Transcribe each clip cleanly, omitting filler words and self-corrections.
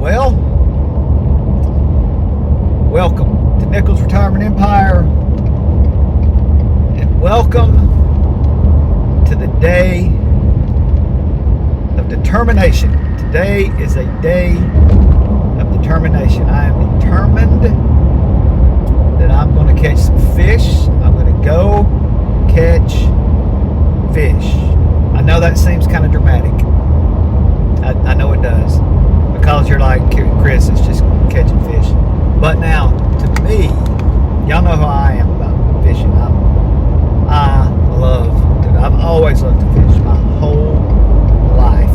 Well, welcome to Nichols Retirement Empire, and welcome to the day of determination. Today is a day of determination. I am determined that I'm going to catch some fish. I'm going to go catch fish. I know that seems kind of dramatic. I know it does. Because you're like, Chris, it's just catching fish. But now, to me, y'all know how I am about fishing. I've always loved to fish my whole life.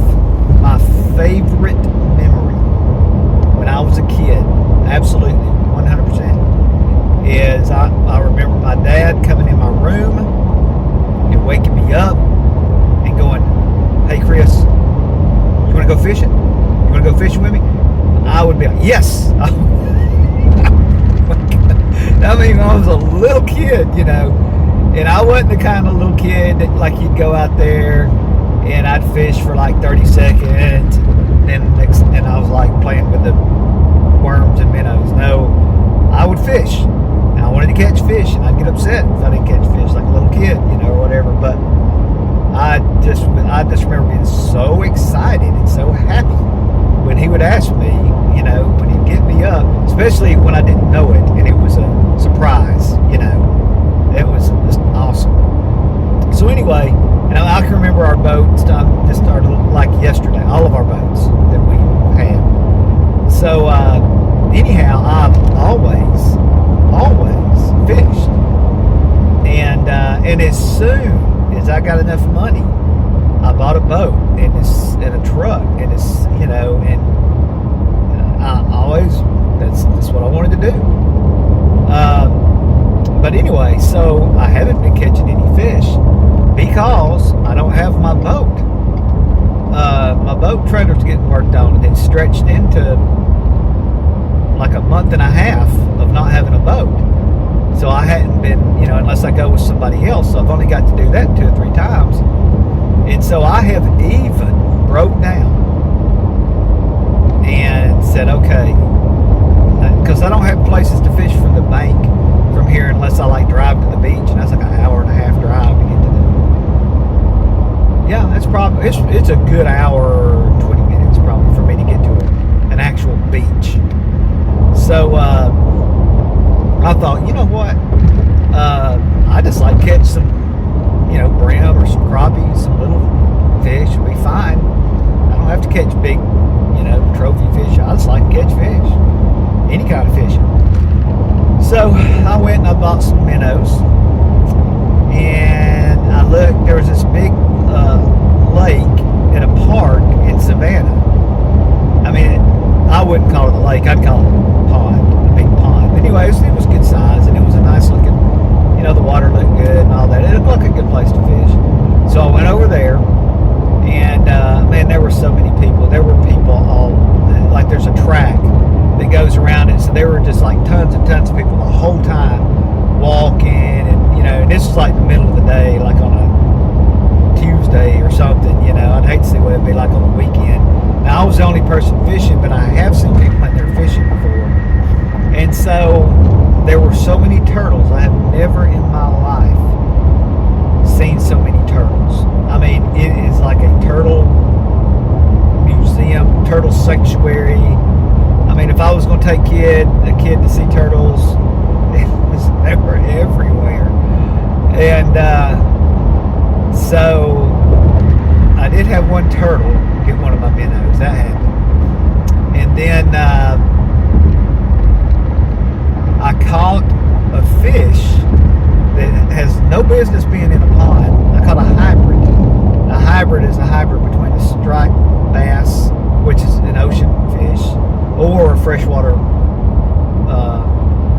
My favorite memory when I was a kid, absolutely, 100%, is I remember my dad coming in my room and waking me up and going, "Hey, Chris, you want to go fishing? You want to go fishing with me?" I would be like, "Yes." I mean, I was a little kid, and I wasn't the kind of little kid that, like, you'd go out there and I'd fish for like 30 seconds and I was like playing with the worms and minnows. No, I would fish. And I wanted to catch fish, and I'd get upset if I didn't catch fish like a little kid, or whatever. But I just remember being so excited and so happy when he would ask me, when he'd get me up, especially when I didn't know it and it was a surprise, it was just awesome. So anyway, and I can remember our boat just started like yesterday, all of our boats that we had. So anyhow, I've always fished, and as soon as I got enough money, I bought a boat and a truck, and I always, that's what I wanted to do. But anyway, so I haven't been catching any fish because I don't have my boat. My boat trailer's getting worked on, and it's stretched into like a month and a half of not having a boat. So I hadn't been, unless I go with somebody else. So I've only got to do that 2 or 3 times. And so I have even broke down and said, okay, because I don't have places to fish from the bank from here unless I like drive to the beach, and that's like an hour and a half drive to get to the. Yeah, that's probably it's a good hour, 20 minutes probably for me to get to an actual beach. So I thought, you know what? I just like catch some, brim or some crappies, some little fish would be fine. I don't have to catch big, trophy fish. I just like to catch fish, any kind of fishing. So I went and I bought some minnows, and I looked. There was this big lake at a park in Savannah. I mean, I wouldn't call it a lake. I'd call it a pond, a big pond. Anyways, it was good size, and it was a nice looking, the water looked good and all that. It looked like a good place to fish. So I went over there, and man, there were so many people. There were people all, like there's a track that goes around it. So there were just like tons and tons of people the whole time walking, and this was like the middle of the day, like on a Tuesday or something, I'd hate to see what it'd be like on a weekend. Now, I was the only person fishing, but I have seen people in there fishing before. And so there were so many turtles. I have never in my life seen so many turtles. I mean, it is like a turtle museum, turtle sanctuary. I mean, if I was going to take a kid to see turtles, they were everywhere. And so I did have one turtle get one of my minnows. That happened. And then I caught a fish that has no business being in a pond. I caught a hybrid. A hybrid is a hybrid between a striped bass, which is an ocean fish, or freshwater.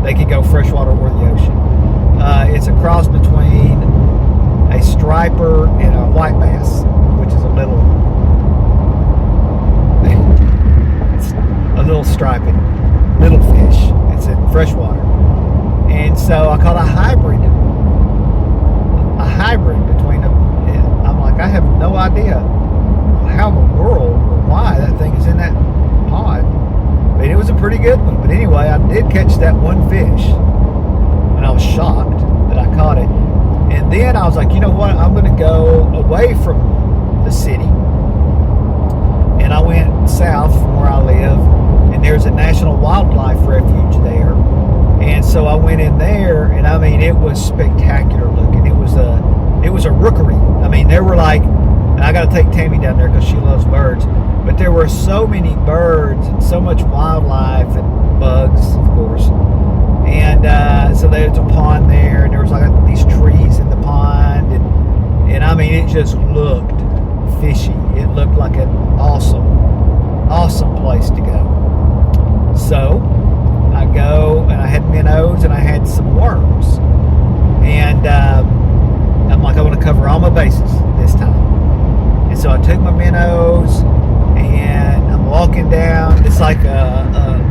They can go freshwater or the ocean. It's a cross between a striper and a white bass, which is a little striped little fish. It's in freshwater. And so I caught a hybrid between them. I'm like, I have no idea how in the world or why that thing is in that pond. But anyway, I did catch that one fish, and I was shocked that I caught it. And then I was like, you know what? I'm going to go away from the city. And I went south from where I live, and there's a national wildlife refuge there. And so I went in there, and I mean, it was spectacular looking. It was a rookery. I mean, there were like, and I got to take Tammy down there because she loves birds. But there were so many birds and so much wildlife and bugs, of course. And so there's a pond there, and there was like these trees in the pond, and I mean, it just looked fishy. It looked like an awesome place to go. So I go, and I had minnows, and I had some worms, and I'm like, I want to cover all my bases this time. And so I took my minnows, and I'm walking down. It's like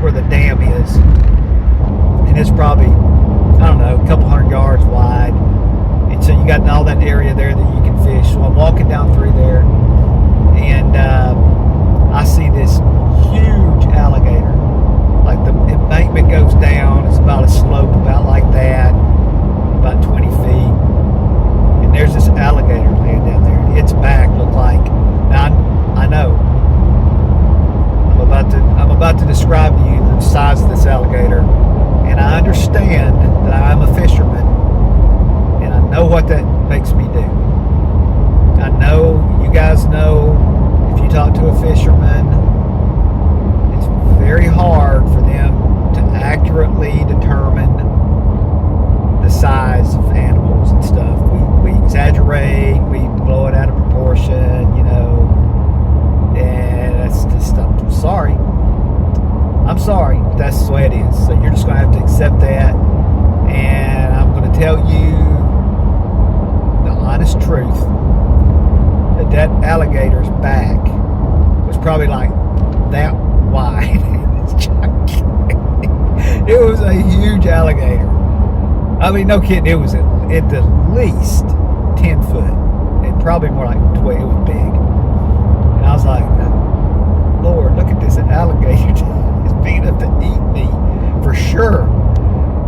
where the dam is, and it's probably, I don't know, a couple hundred yards wide. And so you got all that area there that you can fish. So I'm walking down through there, and I see this huge alligator. Like the embankment goes down. It's about a slope about like that, about 20 feet. And there's this alligator laying down there. Its back looked like, now I know, I'm about to describe to you the size of this alligator, and I understand that I'm a fisherman, and I know what that makes me do. I know, you guys know, if you talk to a fisherman, it's very hard for them to accurately determine the size of animals and stuff. We exaggerate, we blow it out of proportion, you know, and that's just, I'm sorry. I'm sorry, but that's the way it is. So you're just going to have to accept that, and I'm going to tell you the honest truth, that alligator's back was probably like that wide. It was a huge alligator. I mean, no kidding, it was at the least 10 foot, and probably more like 12. It was big. And I was like, Lord, look at this alligator. It's big enough to eat me for sure.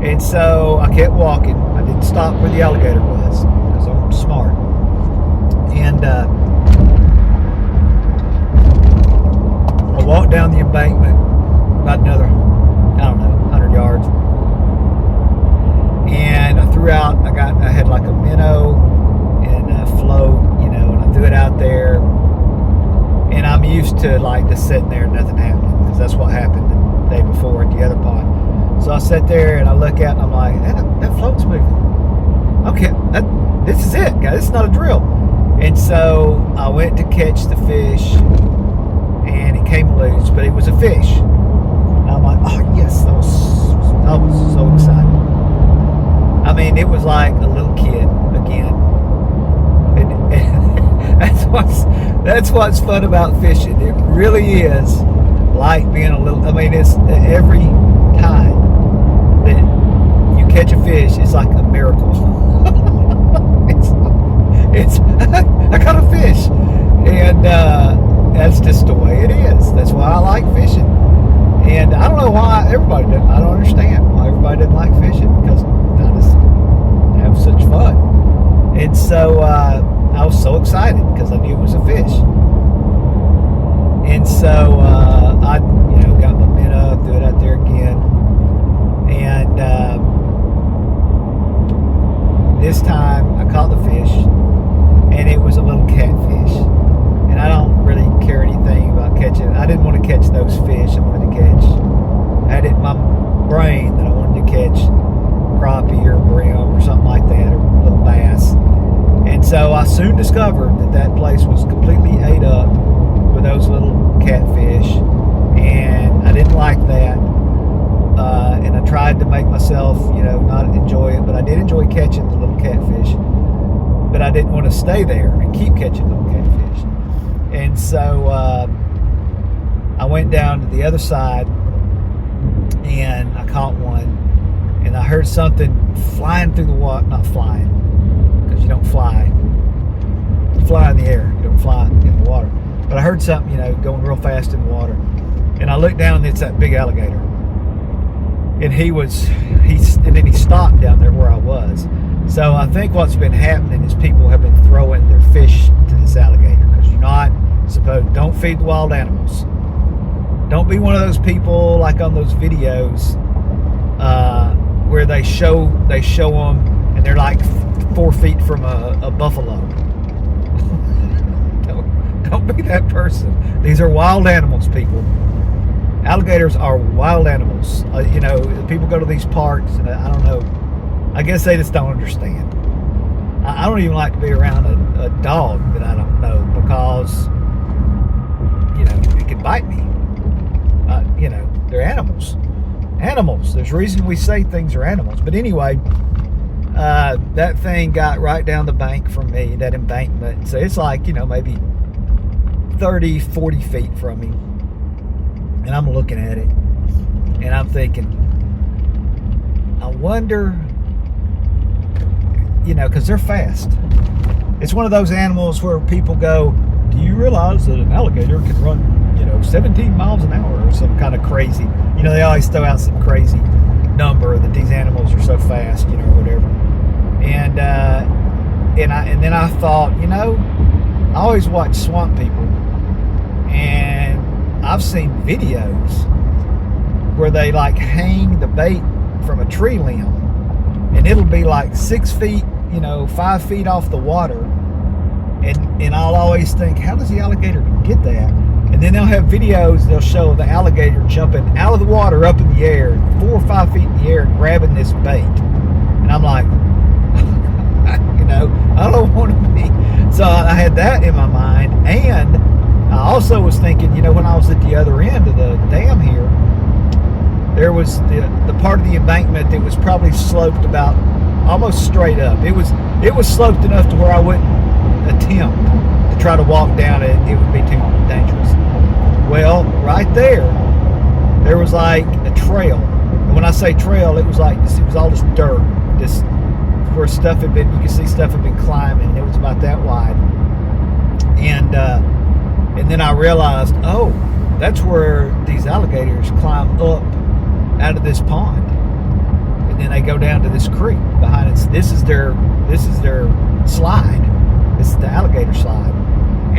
And so I kept walking. I didn't stop where the alligator was because I'm smart. And I walked down the embankment about another, I don't know, 100 yards. And I threw out, I had like a minnow and a float, you know, and I threw it out there. And I'm used to like just sitting there and nothing happening, because that's what happened the day before at the other pond. So I sat there and I look out and I'm like, that float's moving. Okay, this is it, guys. This is not a drill. And so I went to catch the fish, and it came loose, but it was a fish. And I'm like, oh yes, I was so excited. I mean, it was like a little kid again. And that's what's fun about fishing. It really is like being a little, I mean, it's every time that you catch a fish, it's like a miracle. it's I caught a fish, and that's just the way it is. That's why I like fishing. And I don't know why everybody doesn't. I don't understand why everybody doesn't like fishing, because I just have such fun. And so I was so excited because I knew it was a fish. And so I, got my minnow, threw it out there again, and this time I caught the fish, and it was a little catfish. And I don't really care anything about catching. I didn't want to catch those fish. I had it in my brain that I wanted to catch crappie or brim or something like that, or little bass. And so I soon discovered that place was completely ate up with those little catfish, and I didn't like that. And I tried to make myself, not enjoy it, but I did enjoy catching the little catfish. But I didn't want to stay there and keep catching little catfish. And so I went down to the other side, and I caught one, and I heard something flying through the water. Not flying, because you don't fly. You fly in the air. You don't fly in the water. But I heard something, going real fast in the water. And I looked down, and it's that big alligator. and and then he stopped down there where I was. So I think what's been happening is people have been throwing their fish to this alligator, because you're not supposed. Don't feed the wild animals. Don't be one of those people like on those videos where they show them and they're like 4 feet from a buffalo. Don't be that person. These are wild animals, people. Alligators are wild animals. People go to these parks, and I don't know. I guess they just don't understand. I don't even like to be around a dog that I don't know, because it could bite me. They're animals. Animals. There's a reason we say things are animals. But anyway, that thing got right down the bank from me, that embankment. So it's like, maybe 30, 40 feet from me. And I'm looking at it, and I'm thinking, I wonder, because they're fast. It's one of those animals where people go, do you realize that an alligator can run 17 miles an hour or some kind of crazy, they always throw out some crazy number that these animals are so fast, or whatever. And then I thought, I always watch swamp people, and I've seen videos where they like hang the bait from a tree limb, and it'll be like 6 feet, 5 feet off the water. And I'll always think, how does the alligator get that? And then they'll have videos, they'll show the alligator jumping out of the water up in the air, 4 or 5 feet in the air, and grabbing this bait. And I'm like, I don't want to be. So I had that in my mind. And I also was thinking, when I was at the other end of the dam here, there was the part of the embankment that was probably sloped about almost straight up. It was sloped enough to where I wouldn't attempt to try to walk down it. It would be too dangerous. Well, right there was like a trail. And when I say trail, it was like this. It was all this dirt, this where stuff had been. You could see stuff had been climbing. It was about that wide. And then I realized, oh, that's where these alligators climb up out of this pond, and then they go down to this creek behind it. This is their slide. This is the alligator slide.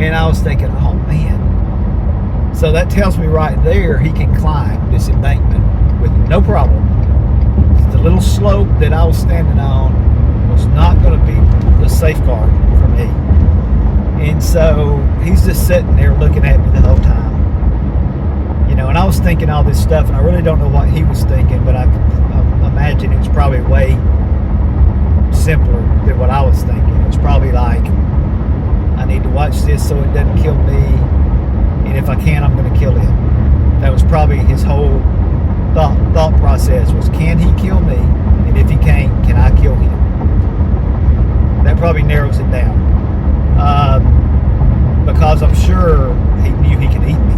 And I was thinking, oh man. So that tells me right there he can climb this embankment with no problem. The little slope that I was standing on was not going to be the safeguard for me. And so he's just sitting there looking at me the whole time. And I was thinking all this stuff, and I really don't know what he was thinking, but I imagine it was probably way simpler than what I was thinking. It was probably like, I need to watch this so it doesn't kill me, and if I can, I'm going to kill him. That was probably his whole thought process was, can he kill me? And if he can't, can I kill him? That probably narrows it down. Because I'm sure he knew he could eat me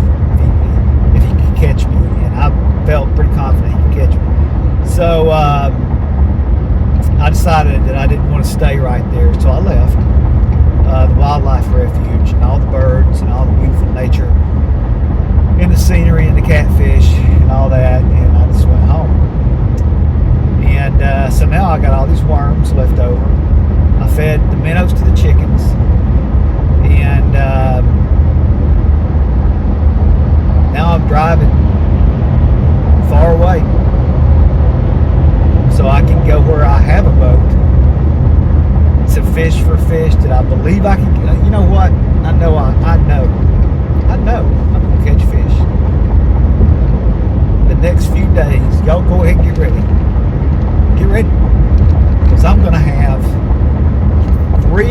if he could catch me, and I felt pretty confident he could catch me. So I decided that I didn't want to stay right there, so I left the wildlife refuge and all the birds and all the beautiful nature and the scenery and the catfish and all that, and I just went home. And so now I got all these worms left over. I fed the minnows to the chickens, and now I'm driving far away so I can go where I have a boat to fish for fish that I believe I can. You know what? I know I'm going to catch fish. The next few days, y'all go ahead and get ready. Get ready, because I'm going to have 3.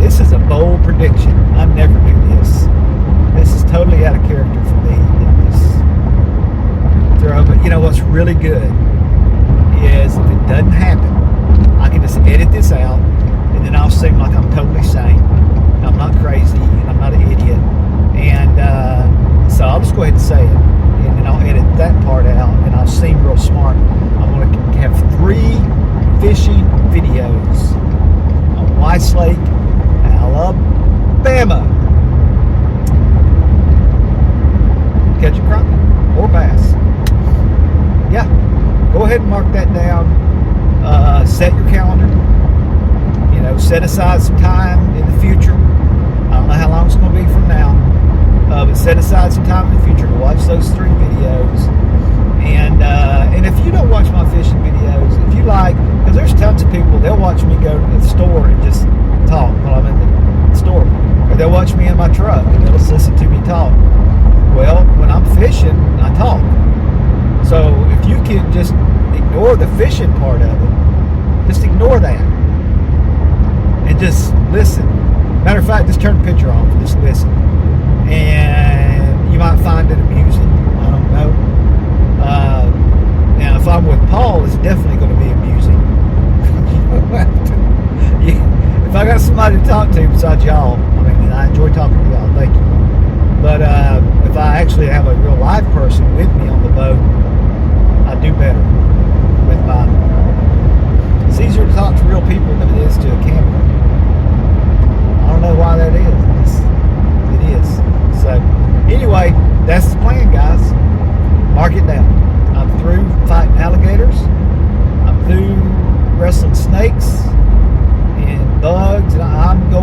This is a bold prediction. I never do this. This is totally out of character for me. But what's really good is if it doesn't happen, I can just edit this out, and then I'll seem like I'm totally sane. I'm not crazy, and I'm not an idiot. And so I'll just go ahead and say it, and then I'll edit that part out, and I'll seem real smart. I'm going to have 3 fishing videos on White Lake, Alabama. Catch a crappie or bass. set aside some time in the future. I don't know how long it's going to be from now, but set aside some time in the future to watch those 3 videos. And if you don't watch my fishing videos, if you like, because there's tons of people, they'll watch me go to the store and just talk while I'm in the store, or they'll watch me in my truck and they'll just listen to me talk. Well, when I'm fishing, I talk. So if you can just ignore the fishing part of it, just ignore that and just listen. Matter of fact, just turn the picture off and just listen, and you might find it amusing. I don't know. Now, if I'm with Paul, it's definitely going to be amusing. If I got somebody to talk to besides y'all, I mean, I enjoy talking to y'all. Thank you. But if I actually have a real live person with me on the boat, I do better with my. It's easier to talk to real people than it is to a camera. I don't know why that is. It is. So anyway, that's the plan, guys. Mark it down. I'm through fighting alligators. I'm through wrestling snakes and bugs. And I'm going